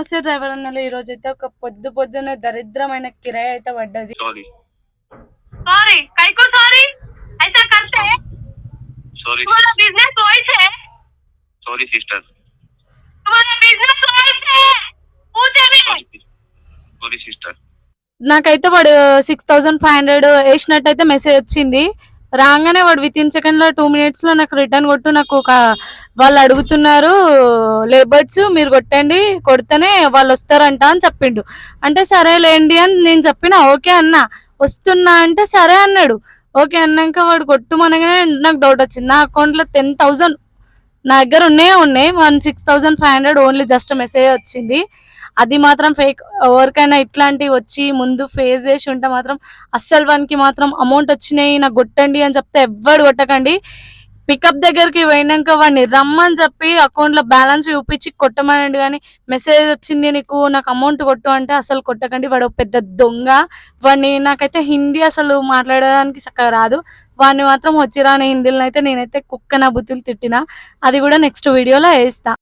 నమస్తే డ్రైవర్ అన్నలు. ఈ రోజు అయితే ఒక పొద్దునే దరిద్రమైన కిరాయి అయితే పడ్డది. सॉरी सॉरी कई को सॉरी ऐसा करते हैं सॉरी तुम्हारा बिजनेस वॉइस है सॉरी सिस्टर तुम्हारा बिजनेस वॉइस है पूछे भी सॉरी सिस्टर నాకైతే వాడు 6500 వేసినట్టయితే మెసేజ్ వచ్చింది. రాగానే వాడు విత్ ఇన్ సెకండ్ లో 2 minutes లో నాకు రిటర్న్ కొట్టు, నాకు ఒక వాళ్ళు అడుగుతున్నారు లేబర్స్, మీరు కొట్టండి, కొడితేనే వాళ్ళు వస్తారంట అని చెప్పిండు. అంటే సరేలేండి అని నేను చెప్పిన. ఓకే అన్న, వస్తున్నా అంటే సరే అన్నాడు. ఓకే అన్నాక వాడు కొట్టుమనగానే నాకు డౌట్ వచ్చింది. నా అకౌంట్లో 10,000 నా దగ్గర ఉన్నాయి 16,500 ఓన్లీ జస్ట్ మెసేజ్ వచ్చింది. అది మాత్రం ఫేక్. ఎవరికైనా ఇట్లాంటివి వచ్చి ముందు ఫేస్ చేసి ఉంటే మాత్రం అస్సలు వానికి మాత్రం అమౌంట్ వచ్చినాయి నాకు కొట్టండి అని చెప్తే ఎవ్వడు కొట్టకండి. పికప్ దగ్గరికి పోయినాక వాడిని రమ్మని చెప్పి అకౌంట్లో బ్యాలెన్స్ చూపించి కొట్టమనండి. కానీ మెసేజ్ వచ్చింది నీకు, నాకు అమౌంట్ కొట్టు అంటే అసలు కొట్టకండి. వాడు పెద్ద దొంగ. వాడిని నాకైతే హిందీ అసలు మాట్లాడడానికి చక్కగా రాదు. వాడిని మాత్రం వచ్చిరాని హిందీలో అయితే నేనైతే కుక్క నా బుద్ధులు తిట్టిన. అది కూడా నెక్స్ట్ వీడియోలో వేస్తా.